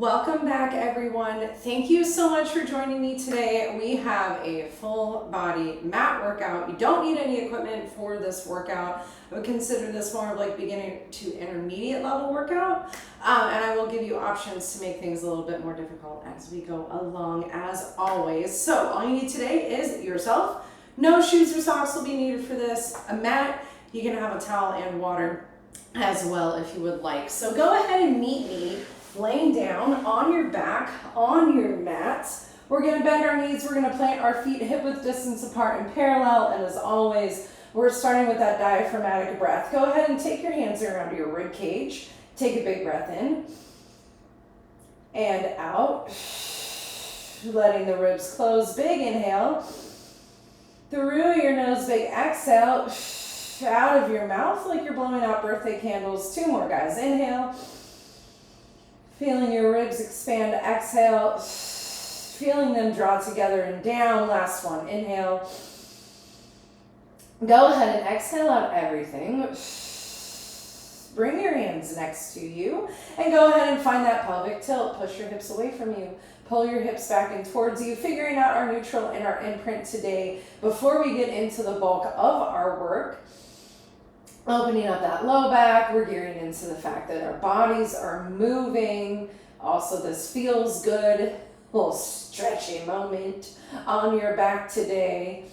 Welcome back, everyone. Thank you so much for joining me today. We have a full body mat workout. You don't need any equipment for this workout. I would consider this more of like beginner to intermediate level workout. And I will give you options to make things a little bit more difficult as we go along, as always. So all you need today is yourself. No shoes or socks will be needed for this. A mat. You can have a towel and water as well if you would like. So go ahead and meet me laying down on your back, on your mat. We're gonna bend our knees, we're gonna plant our feet hip width distance apart and parallel, and as always, we're starting with that diaphragmatic breath. Go ahead and take your hands around your rib cage. Take a big breath in and out. Letting the ribs close, big inhale. Through your nose, big exhale. Out of your mouth like you're blowing out birthday candles. Two more, guys. Inhale. Feeling your ribs expand, exhale. Feeling them draw together and down. Last one, inhale. Go ahead and exhale out everything. Bring your hands next to you and go ahead and find that pelvic tilt. Push your hips away from you. Pull your hips back and towards you, figuring out our neutral and our imprint today before we get into the bulk of our work. Opening up that low back, we're gearing into the fact that our bodies are moving. Also, this feels good. A little stretchy moment on your back today.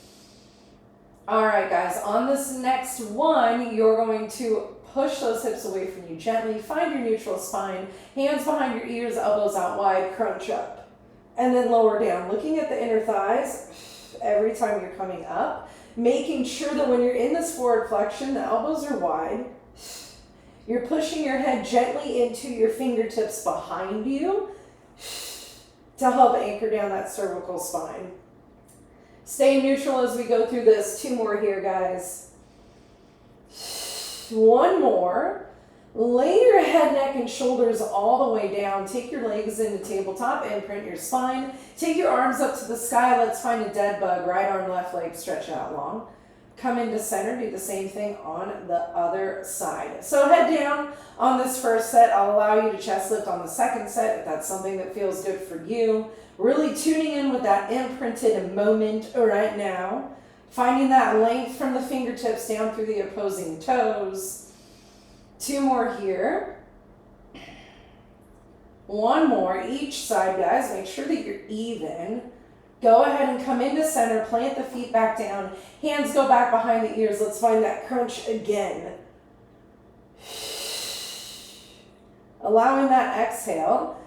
All right, guys, on this next one, you're going to push those hips away from you gently. Find your neutral spine, hands behind your ears, elbows out wide, crunch up. And then lower down, looking at the inner thighs every time you're coming up. Making sure that when you're in this forward flexion, the elbows are wide. You're pushing your head gently into your fingertips behind you to help anchor down that cervical spine. Stay neutral as we go through this. Two more here, guys. One more. Lay your head, neck, and shoulders all the way down. Take your legs into tabletop, imprint your spine. Take your arms up to the sky. Let's find a dead bug. Right arm, left leg, stretch out long. Come into center. Do the same thing on the other side. So head down on this first set. I'll allow you to chest lift on the second set if that's something that feels good for you. Really tuning in with that imprinted moment right now. Finding that length from the fingertips down through the opposing toes. Two more here. One more each side, guys. Make sure that you're even. Go ahead and come into center. Plant the feet back down. Hands go back behind the ears. Let's find that crunch again. Allowing that exhale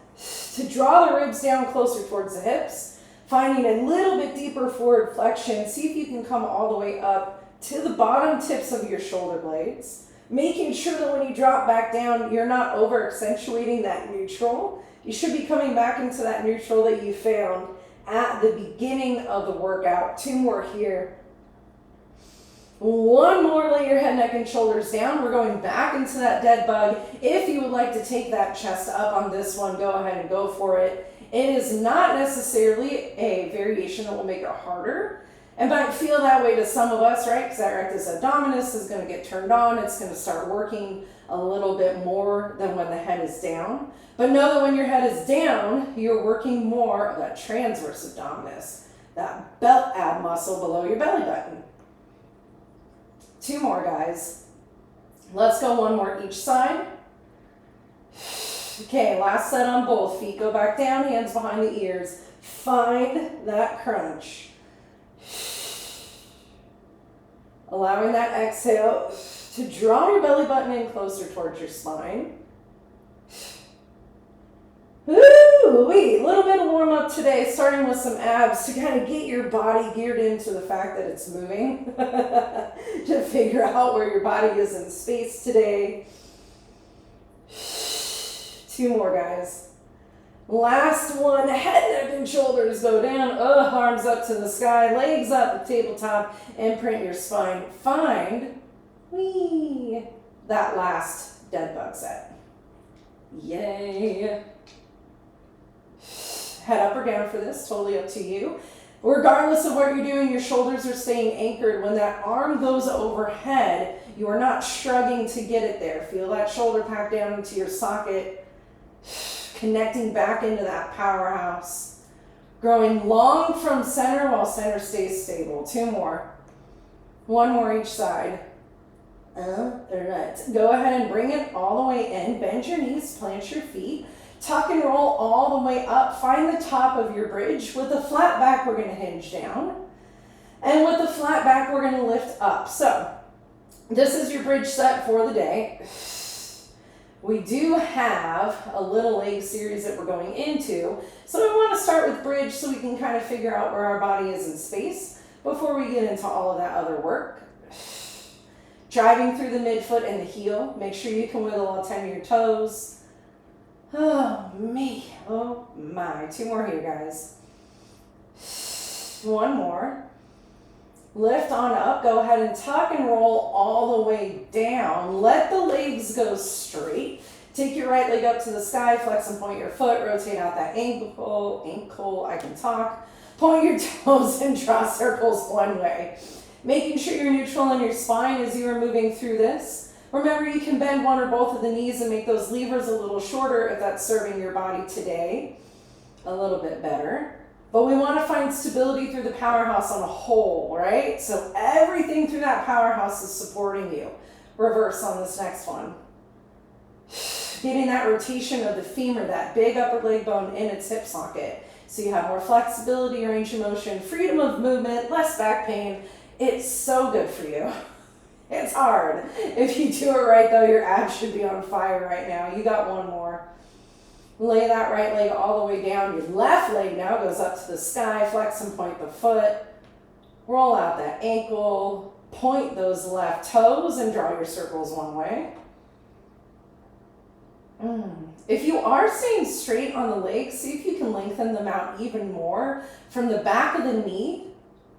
to draw the ribs down closer towards the hips. Finding a little bit deeper forward flexion. See if you can come all the way up to the bottom tips of your shoulder blades. Making sure that when you drop back down, you're not over accentuating that neutral. You should be coming back into that neutral that you found at the beginning of the workout. Two more here. One more, lay your head, neck, and shoulders down. We're going back into that dead bug. If you would like to take that chest up on this one, go ahead and go for it. It is not necessarily a variation that will make it harder. It might feel that way to some of us, right? Because that rectus abdominis is going to get turned on. It's going to start working a little bit more than when the head is down. But know that when your head is down, you're working more of that transverse abdominis, that belt ab muscle below your belly button. Two more, guys. Let's go one more each side. Okay, last set on both feet. Go back down, hands behind the ears. Find that crunch. Allowing that exhale to draw your belly button in closer towards your spine. Ooh-wee, a little bit of warm up today, starting with some abs to kind of get your body geared into the fact that it's moving. To figure out where your body is in space today. Two more, guys. Last one, head, neck, and shoulders go down. Arms up to the sky, legs up, the tabletop, imprint your spine. Find that last dead bug set. Yay. Head up or down for this, totally up to you. Regardless of what you're doing, your shoulders are staying anchored. When that arm goes overhead, you are not shrugging to get it there. Feel that shoulder pack down into your socket. connecting back into that powerhouse. Growing long from center while center stays stable. 2 more. 1 more each side. Right. Go ahead and bring it all the way in. Bend your knees, plant your feet. Tuck and roll all the way up. Find the top of your bridge. With the flat back, we're going to hinge down. And with the flat back, we're going to lift up. So this is your bridge set for the day. We do have a little leg series that we're going into. So we want to start with bridge so we can kind of figure out where our body is in space before we get into all of that other work. Driving through the midfoot and the heel. Make sure you can wiggle all 10 of your toes. Oh, me. Oh, my. 2 more here, guys. 1 more. Lift on up. Go ahead and tuck and roll all the way down. Let the legs go straight. Take your right leg up to the sky. Flex and point your foot. Rotate out that ankle. I can talk. Point your toes and draw circles one way. Making sure you're neutral in your spine as you are moving through this. Remember, you can bend 1 or both of the knees and make those levers a little shorter if that's serving your body today a little bit better. But we want to find stability through the powerhouse on a whole, right? So everything through that powerhouse is supporting you. Reverse on this next one. Getting that rotation of the femur, that big upper leg bone in its hip socket. So you have more flexibility, range of motion, freedom of movement, less back pain. It's so good for you. It's hard. If you do it right, though, your abs should be on fire right now. You got 1 more. Lay that right leg all the way down. Your left leg now goes up to the sky. Flex and point the foot. Roll out that ankle. Point those left toes and draw your circles one way. If you are staying straight on the legs, see if you can lengthen them out even more. From the back of the knee,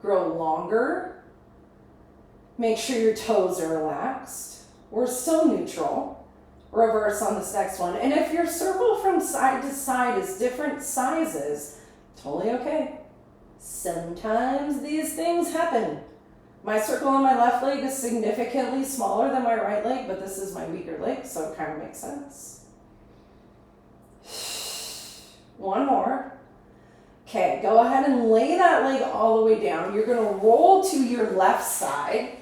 grow longer. Make sure your toes are relaxed. We're still neutral. Reverse on this next one. And if your circle from side to side is different sizes, totally okay. Sometimes these things happen. My circle on my left leg is significantly smaller than my right leg, but this is my weaker leg, so it kind of makes sense. 1 more. Okay, go ahead and lay that leg all the way down. You're going to roll to your left side.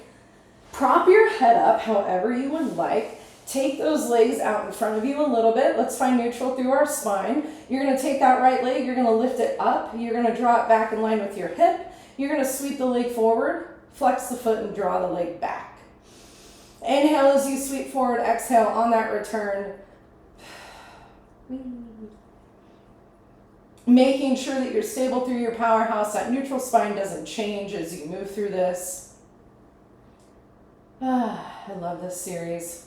Prop your head up however you would like. Take those legs out in front of you a little bit. Let's find neutral through our spine. You're going to take that right leg. You're going to lift it up. You're going to draw it back in line with your hip. You're going to sweep the leg forward, flex the foot, and draw the leg back. Inhale as you sweep forward. Exhale on that return. Making sure that you're stable through your powerhouse. That neutral spine doesn't change as you move through this. I love this series.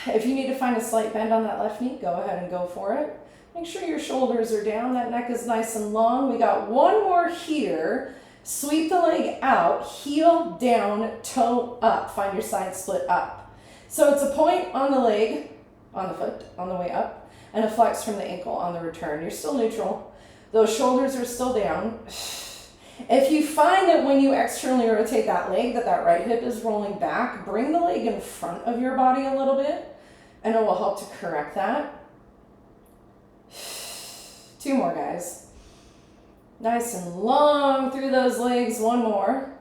If you need to find a slight bend on that left knee, go ahead and go for it. Make sure your shoulders are down, that neck is nice and long. We got 1 more here. Sweep the leg out, heel down, toe up. Find your side split up. So it's a point on the leg, on the foot, on the way up, and a flex from the ankle on the return. You're still neutral. Those shoulders are still down. If you find that when you externally rotate that leg, that right hip is rolling back, bring the leg in front of your body a little bit, and it will help to correct that. 2 more, guys. Nice and long through those legs. 1 more.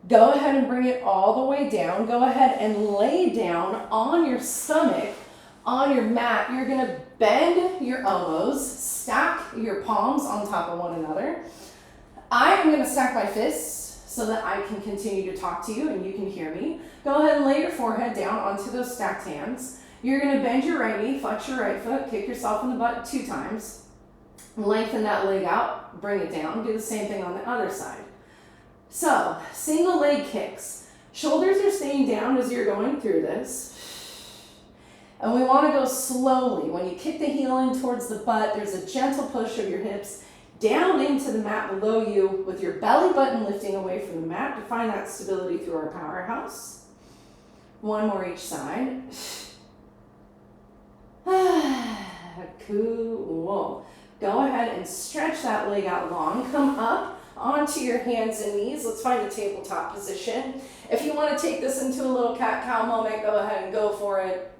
Go ahead and bring it all the way down. Go ahead and lay down on your stomach, on your mat. You're going to bend your elbows, stack your palms on top of one another. I am going to stack my fists so that I can continue to talk to you and you can hear me. Go ahead and lay your forehead down onto those stacked hands. You're going to bend your right knee, flex your right foot, kick yourself in the butt 2 times. Lengthen that leg out, bring it down. Do the same thing on the other side. So, single leg kicks. Shoulders are staying down as you're going through this. And we want to go slowly. When you kick the heel in towards the butt, there's a gentle push of your hips down into the mat below you with your belly button lifting away from the mat to find that stability through our powerhouse. 1 more each side. Cool. Go ahead and stretch that leg out long. Come up onto your hands and knees. Let's find a tabletop position. If you want to take this into a little cat-cow moment, go ahead and go for it.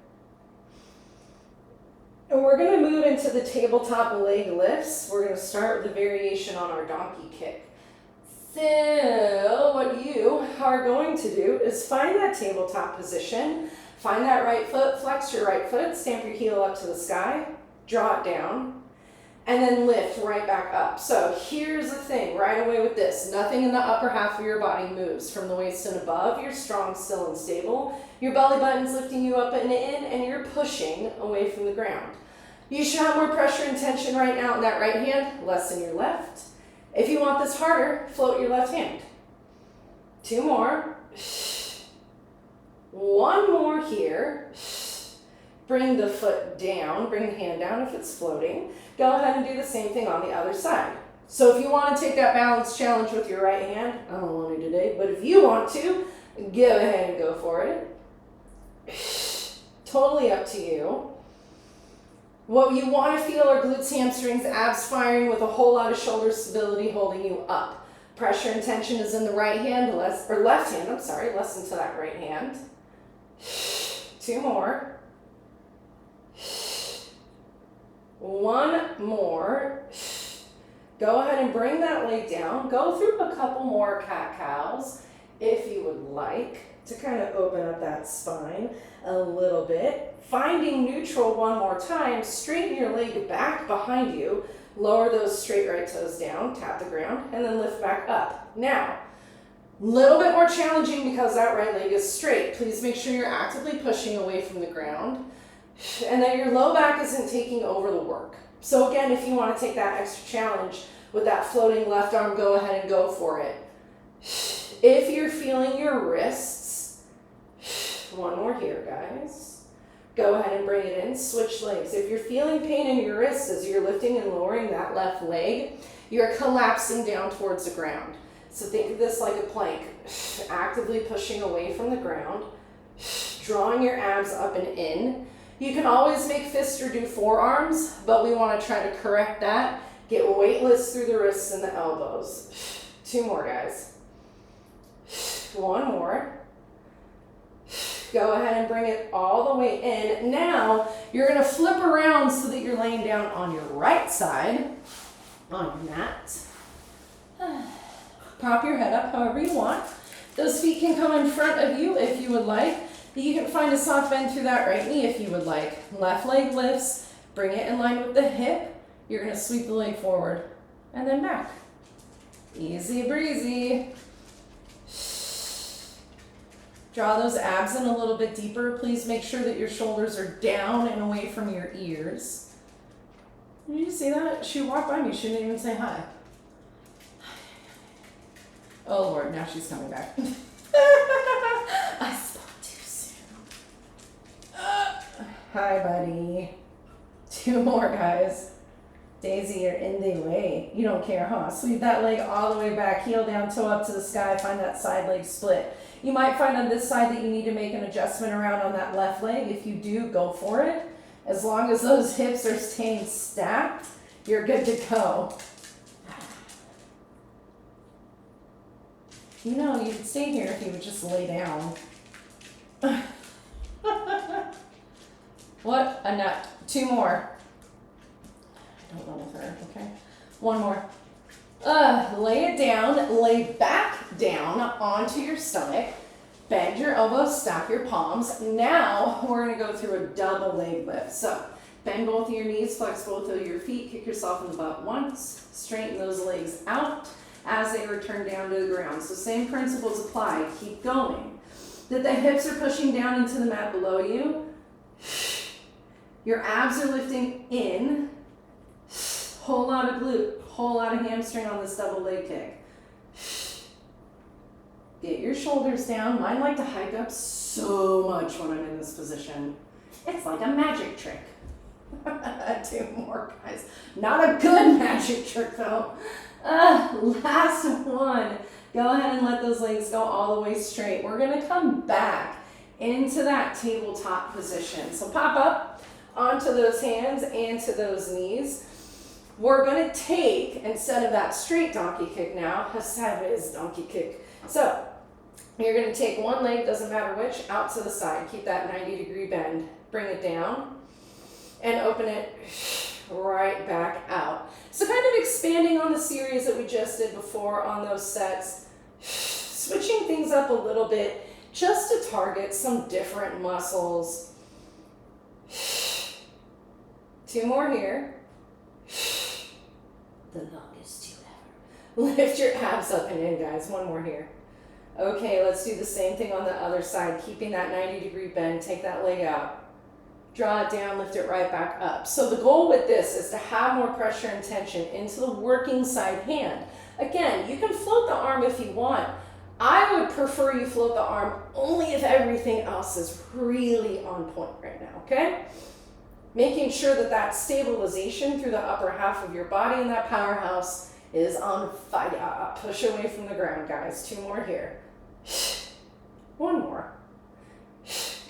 And we're going to move into the tabletop leg lifts. We're going to start with a variation on our donkey kick. So what you are going to do is find that tabletop position, find that right foot, flex your right foot, stamp your heel up to the sky, draw it down, and then lift right back up. So here's the thing, right away with this, nothing in the upper half of your body moves. From the waist and above, you're strong, still, and stable. Your belly button's lifting you up and in, and you're pushing away from the ground. You should have more pressure and tension right now in that right hand, less in your left. If you want this harder, float your left hand. 2 more. 1 more here. Bring the foot down, bring the hand down if it's floating. Go ahead and do the same thing on the other side. So if you want to take that balance challenge with your right hand, I don't want to today, but if you want to, go ahead and go for it. Totally up to you. What you want to feel are glutes, hamstrings, abs firing with a whole lot of shoulder stability holding you up. Pressure and tension is in the right hand, left hand, less into that right hand. 2 more. 1 more. Go ahead and bring that leg down. Go through a couple more cat-cows if you would like to kind of open up that spine a little bit. Finding neutral 1 more time, straighten your leg back behind you, lower those straight right toes down, tap the ground, and then lift back up. Now, a little bit more challenging because that right leg is straight. Please make sure you're actively pushing away from the ground and that your low back isn't taking over the work. So again, if you want to take that extra challenge with that floating left arm, go ahead and go for it. If you're feeling your wrists, 1 more here, guys. Go ahead and bring it in, switch legs. If you're feeling pain in your wrists as you're lifting and lowering that left leg, you're collapsing down towards the ground. So think of this like a plank, actively pushing away from the ground, drawing your abs up and in. You can always make fists or do forearms, but we want to try to correct that. Get weightless through the wrists and the elbows. 2 more, guys. 1 more. Go ahead and bring it all the way in. Now, you're going to flip around so that you're laying down on your right side on your mat. Prop your head up however you want. Those feet can come in front of you if you would like. You can find a soft bend through that right knee if you would like. Left leg lifts, bring it in line with the hip. You're going to sweep the leg forward and then back. Easy breezy. Draw those abs in a little bit deeper. Please make sure that your shoulders are down and away from your ears. Did you see that? She walked by me. She didn't even say hi. Oh, Lord. Now she's coming back. I spoke too soon. Hi, buddy. 2 more, guys. Daisy, you're in the way. You don't care, huh? Sweep that leg all the way back. Heel down, toe up to the sky. Find that side leg split. You might find on this side that you need to make an adjustment around on that left leg. If you do, go for it. As long as those hips are staying stacked, you're good to go. You know, you could stay here if you would just lay down. What a nut. 2 more. Don't run with her, okay? 1 more. Lay it down, lay back down onto your stomach, bend your elbows, stack your palms. Now we're gonna go through a double leg lift. So bend both of your knees, flex both of your feet, kick yourself in the butt once, straighten those legs out as they return down to the ground. So same principles apply, keep going. That the hips are pushing down into the mat below you. Your abs are lifting in. Whole lot of glute, whole lot of hamstring on this double leg kick. Get your shoulders down. Mine like to hike up so much when I'm in this position. It's like a magic trick. 2 more, guys. Not a good magic trick though. Last one. Go ahead and let those legs go all the way straight. We're gonna come back into that tabletop position. So pop up onto those hands and to those knees. We're going to take, instead of that straight donkey kick now, a sideways donkey kick. So you're going to take one leg, doesn't matter which, out to the side. Keep that 90-degree bend. Bring it down. and open it right back out. So kind of expanding on the series that we just did before on those sets, switching things up a little bit just to target some different muscles. 2 more here. The longest 2 ever. Lift your abs up and in, guys. 1 more here. Okay, let's do the same thing on the other side, keeping that 90-degree bend. Take that leg out. Draw it down, lift it right back up. So the goal with this is to have more pressure and tension into the working side hand. Again, you can float the arm if you want. I would prefer you float the arm only if everything else is really on point right now, okay? Making sure that that stabilization through the upper half of your body in that powerhouse is on fire. Push away from the ground, guys. 2 more here. 1 more.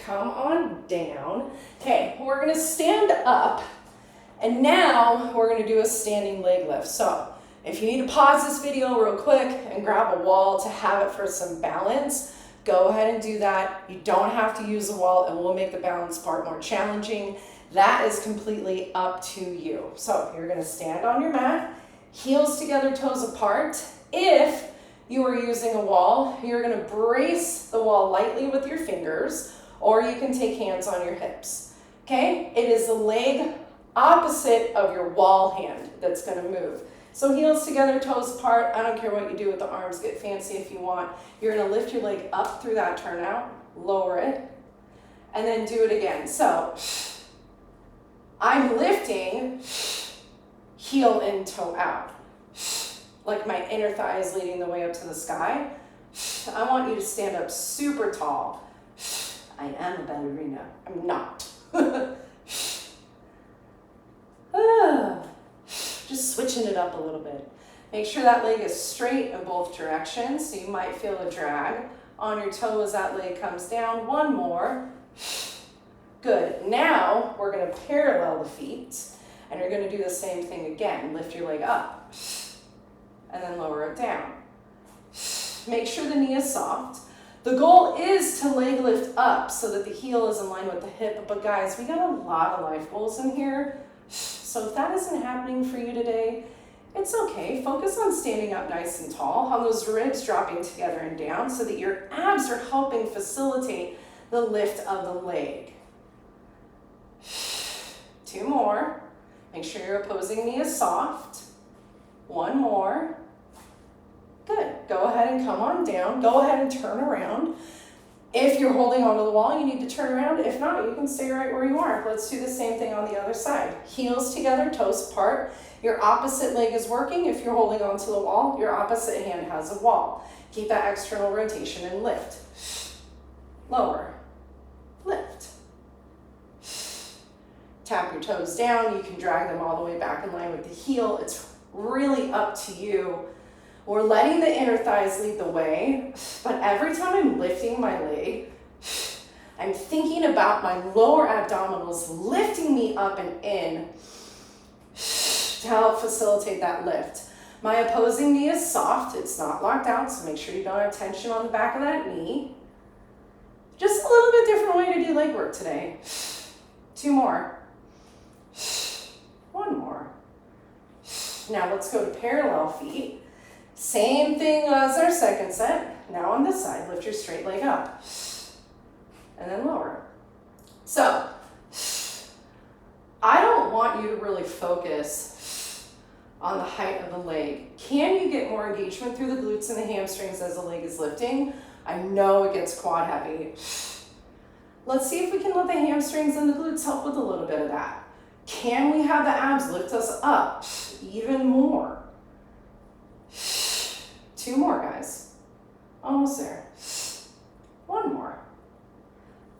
Come on down. Okay, we're gonna stand up, and now we're gonna do a standing leg lift. So if you need to pause this video real quick and grab a wall to have it for some balance, go ahead and do that. You don't have to use a wall. It will make the balance part more challenging. That is completely up to you. So you're gonna stand on your mat, heels together, toes apart. If you are using a wall, you're gonna brace the wall lightly with your fingers, or you can take hands on your hips, okay? It is the leg opposite of your wall hand that's gonna move. So heels together, toes apart. I don't care what you do with the arms, get fancy if you want. You're gonna lift your leg up through that turnout, lower it, and then do it again. So I'm lifting, heel in, toe out. Like my inner thigh is leading the way up to the sky. I want you to stand up super tall. I am a ballerina. I'm not. Just switching it up a little bit. Make sure that leg is straight in both directions, so you might feel a drag on your toe as that leg comes down. 1 more. Good. Now we're going to parallel the feet, and you're going to do the same thing again. Lift your leg up, and then lower it down. Make sure the knee is soft. The goal is to leg lift up so that the heel is in line with the hip, but guys, we got a lot of life goals in here. So if that isn't happening for you today, it's okay. Focus on standing up nice and tall, on those ribs dropping together and down so that your abs are helping facilitate the lift of the leg. 2 more. Make sure your opposing knee is soft. 1 more. Good. Go ahead and come on down. Go ahead and turn around. If you're holding onto the wall, you need to turn around. If not, you can stay right where you are. Let's do the same thing on the other side. Heels together, toes apart. Your opposite leg is working. If you're holding onto the wall, your opposite hand has a wall. Keep that external rotation and lift. Lower. Lift. Tap your toes down. You can drag them all the way back in line with the heel. It's really up to you. We're letting the inner thighs lead the way, but every time I'm lifting my leg, I'm thinking about my lower abdominals lifting me up and in to help facilitate that lift. My opposing knee is soft. It's not locked out, so make sure you don't have tension on the back of that knee. Just a little bit different way to do leg work today. 2 more. 1 more. Now let's go to parallel feet. Same thing as our second set. Now on this side, lift your straight leg up and then lower. So I don't want you to really focus on the height of the leg. Can you get more engagement through the glutes and the hamstrings as the leg is lifting? I know it gets quad heavy. Let's see if we can let the hamstrings and the glutes help with a little bit of that. Can we have the abs lift us up even more? 2 more, guys. Almost there. 1 more.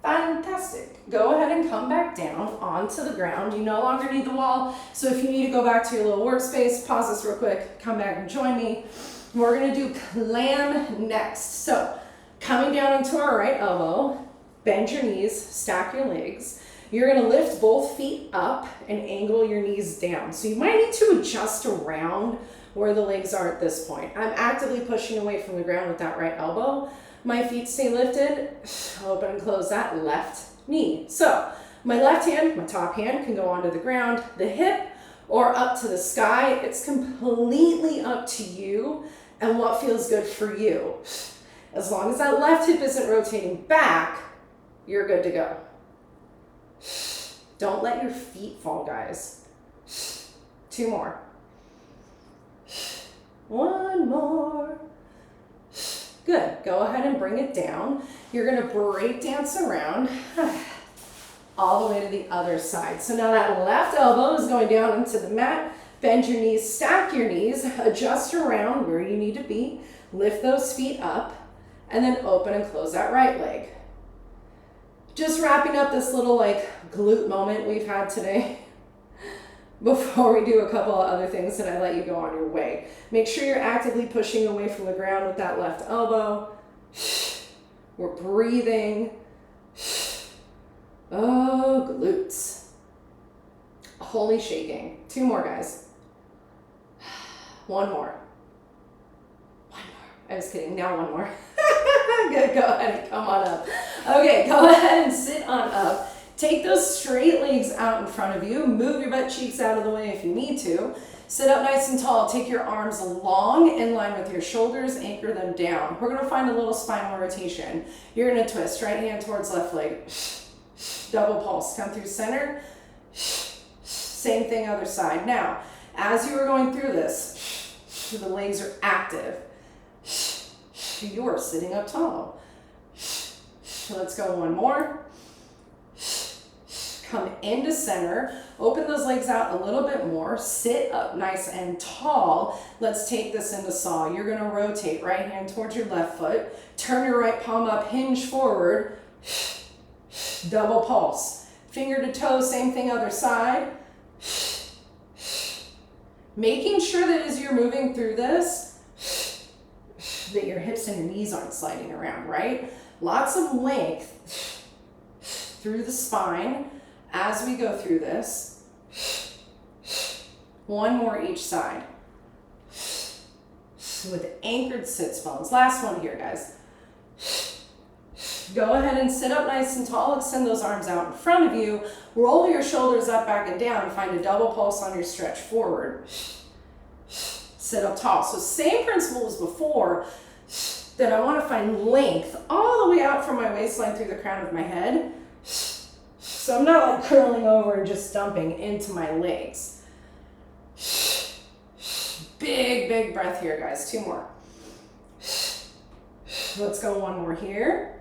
Fantastic. Go ahead and come back down onto the ground. You no longer need the wall, so if you need to go back to your little workspace, pause this real quick, come back and join me. We're gonna do clam next. So coming down into our right elbow, bend your knees, stack your legs. You're gonna lift both feet up and angle your knees down. So you might need to adjust around where the legs are at this point. I'm actively pushing away from the ground with that right elbow. My feet stay lifted, open and close that left knee. So My left hand, my top hand, can go onto the ground, the hip, or up to the sky. It's completely up to you and what feels good for you. As long as that left hip isn't rotating back, you're good to go. Don't let your feet fall, guys. 2 more. 1 more. Good. Go ahead and bring it down. You're going to break dance around all the way to the other side. So now that left elbow is going down into the mat. Bend your knees, stack your knees, adjust around where you need to be. Lift those feet up, and then open and close that right leg. Just wrapping up this little like glute moment we've had today before we do a couple of other things and I let you go on your way. Make sure you're actively pushing away from the ground with that left elbow. We're breathing. Oh, glutes. Holy shaking. 2 more, guys. 1 more. 1 more. I was kidding. Now 1 more. Good. Go ahead and come on up. Okay, go ahead and sit on up. Take those straight legs out in front of you. Move your butt cheeks out of the way if you need to. Sit up nice and tall. Take your arms long in line with your shoulders. Anchor them down. We're going to find a little spinal rotation. You're going to twist. Right hand towards left leg. Double pulse. Come through center. Same thing other side. Now, as you are going through this, the legs are active. You're sitting up tall. Let's go 1 more. Come into center. Open those legs out a little bit more. Sit up nice and tall. Let's take this into saw. You're going to rotate right hand towards your left foot. Turn your right palm up, hinge forward. Double pulse. Finger to toe, same thing other side. Making sure that as you're moving through this, that your hips and your knees aren't sliding around, right? Lots of length through the spine as we go through this. 1 more each side. With anchored sits bones. Last one here, guys. Go ahead and sit up nice and tall. Extend those arms out in front of you. Roll your shoulders up, back, and down. Find a double pulse on your stretch forward. Sit up tall. So same principle as before, that I want to find length all the way out from my waistline through the crown of my head. So I'm not like curling over and just dumping into my legs. Big, big breath here, guys. 2 more. Let's go 1 more here.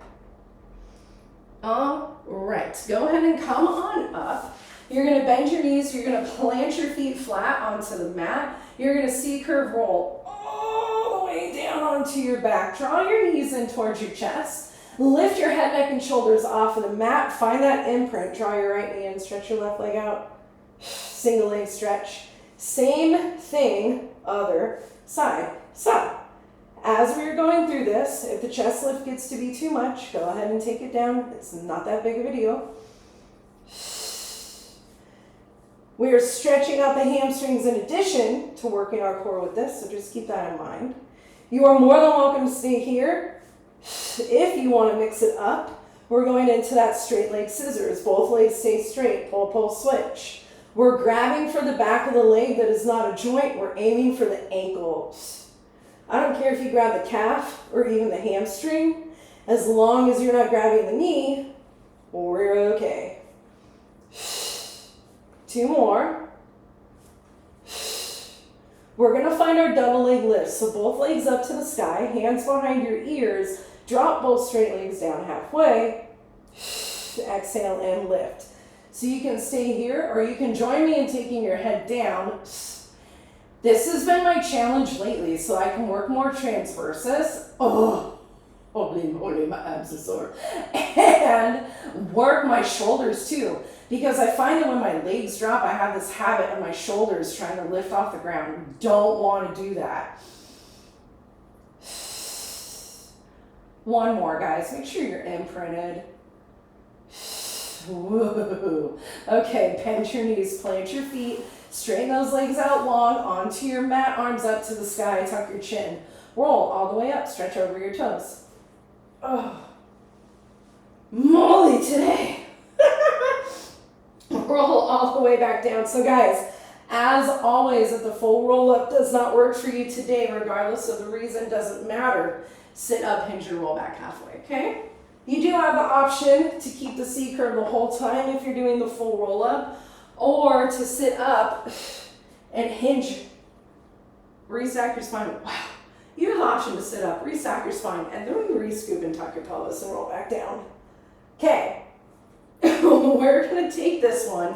All right, go ahead and come on up. You're going to bend your knees. You're going to plant your feet flat onto the mat. You're going to C-curve roll all the way down onto your back. Draw your knees in towards your chest. Lift your head, neck, and shoulders off of the mat. Find that imprint. Draw your right knee in. Stretch your left leg out. Single leg stretch. Same thing, other side. So, as we're going through this, if the chest lift gets to be too much, go ahead and take it down. It's not that big of a deal. We are stretching out the hamstrings in addition to working our core with this, so just keep that in mind. You are more than welcome to stay here. If you want to mix it up, we're going into that straight leg scissors. Both legs stay straight. Pull, pull, switch. We're grabbing for the back of the leg that is not a joint. We're aiming for the ankles. I don't care if you grab the calf or even the hamstring. As long as you're not grabbing the knee, we're okay. 2 more. We're going to find our double leg lift. So both legs up to the sky, hands behind your ears. Drop both straight legs down halfway. Exhale and lift. So you can stay here or you can join me in taking your head down. This has been my challenge lately, so I can work more transversus. Oh, holy moly, my abs are sore. And work my shoulders too. Because I find that when my legs drop, I have this habit of my shoulders trying to lift off the ground. Don't want to do that. 1 more, guys. Make sure you're imprinted. Woo. Okay, bend your knees, plant your feet, straighten those legs out long onto your mat, arms up to the sky, tuck your chin. Roll all the way up, stretch over your toes. Oh, moly today. all the way back down. So guys, as always, if the full roll up does not work for you today, regardless of the reason, doesn't matter. Sit up, hinge and roll back halfway, okay? You do have the option to keep the C curve the whole time if you're doing the full roll up, or to sit up and hinge, restack your spine. Wow. You have the option to sit up, restack your spine, and then re-scoop and tuck your pelvis and roll back down. Okay, we're gonna take this one.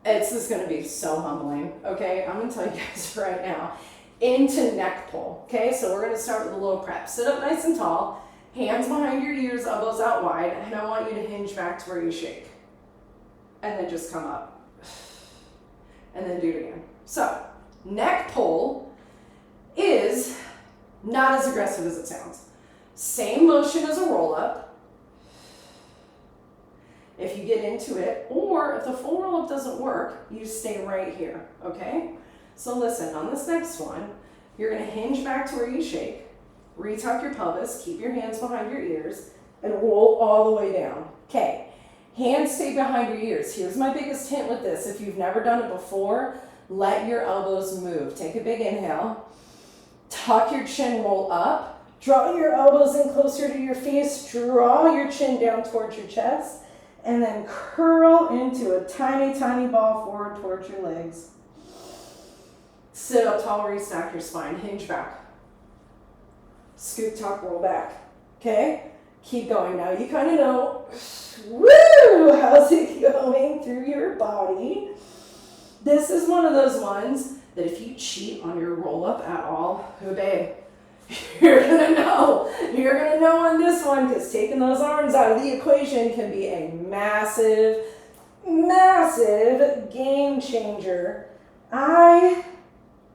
This is gonna be so humbling, okay? I'm gonna tell you guys right now. Into neck pull, okay? So we're gonna start with a little prep. Sit up nice and tall, hands behind your ears, elbows out wide, and I want you to hinge back to where you shake. And then just come up. And then do it again. So, neck pull is not as aggressive as it sounds. Same motion as a roll up. If you get into it, or if the full roll up doesn't work, you stay right here, okay? So listen, on this next one, you're gonna hinge back to where you shake, retuck your pelvis, keep your hands behind your ears, and roll all the way down. Okay, hands stay behind your ears. Here's my biggest hint with this. If you've never done it before, let your elbows move. Take a big inhale, tuck your chin, roll up, draw your elbows in closer to your face, draw your chin down towards your chest, and then curl into a tiny, tiny ball forward towards your legs. Sit up tall, restack your spine, hinge back. Scoop, tuck, roll back. Okay? Keep going now. You kind of know, woo, how's it going through your body? This is one of those ones that if you cheat on your roll up at all, oh babe, you're gonna know. You're gonna know on this one, because taking those arms out of the equation can be a massive, massive game changer. I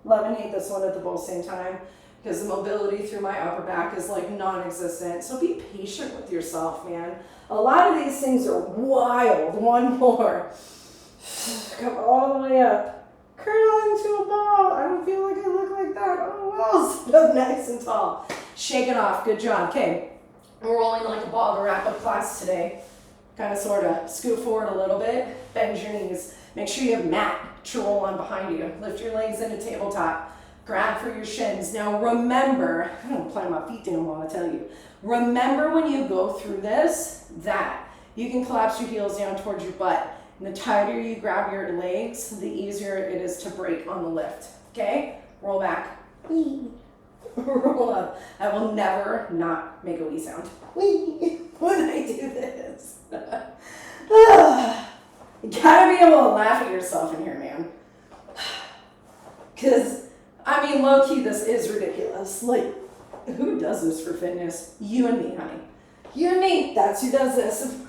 love and hate this one at the both same time, because the mobility through my upper back is like non-existent. So be patient with yourself, man. A lot of these things are wild. One more. Come all the way up. Curl into a ball. I don't feel like I look like that. Oh well, sit up nice and tall. Shake it off. Good job. Okay, we're rolling like a ball to wrap up class today. Kind of, sort of. Scoot forward a little bit. Bend your knees. Make sure you have mat to roll on behind you. Lift your legs into tabletop. Grab for your shins. Now remember, I'm going to plant my feet down while I tell you. Remember when you go through this, that you can collapse your heels down towards your butt. And the tighter you grab your legs, the easier it is to break on the lift. Okay? Roll back. Wee. Roll up. I will never not make a wee sound. Wee. When I do this. You gotta be able to laugh at yourself in here, man. Because, I mean, low-key, this is ridiculous. Like, who does this for fitness? You and me, honey. You and me. That's who does this.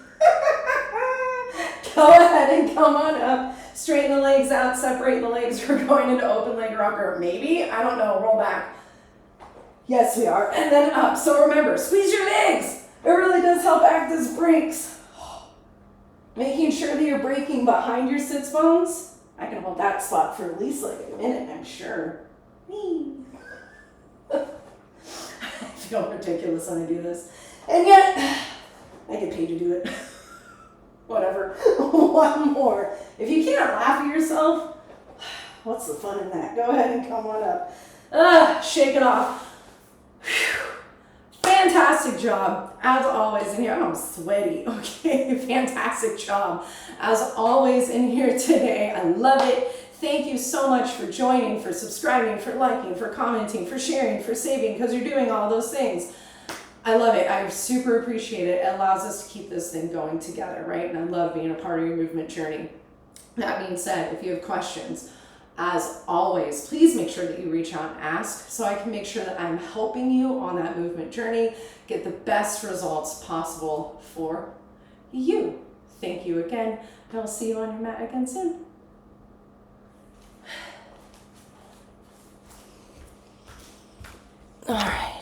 Go ahead and come on up. Straighten the legs out, separate the legs. We're going into open leg rocker. Maybe, I don't know, roll back. Yes, we are. And then up. So remember, squeeze your legs. It really does help act as brakes. Making sure that you're braking behind your sits bones. I can hold that spot for at least like a minute, I'm sure. I feel ridiculous when I do this. And yet, I get paid to do it. Whatever. One more. If you can't laugh at yourself, what's the fun in that? Go ahead and come on up. Shake it off. Whew. Fantastic job, as always in here. I'm sweaty, okay? Fantastic job, as always in here today. I love it. Thank you so much for joining, for subscribing, for liking, for commenting, for sharing, for saving, because you're doing all those things. I love it. I super appreciate it. It allows us to keep this thing going together, right? And I love being a part of your movement journey. That being said, if you have questions, as always, please make sure that you reach out and ask so I can make sure that I'm helping you on that movement journey, get the best results possible for you. Thank you again, and I'll see you on your mat again soon. All right.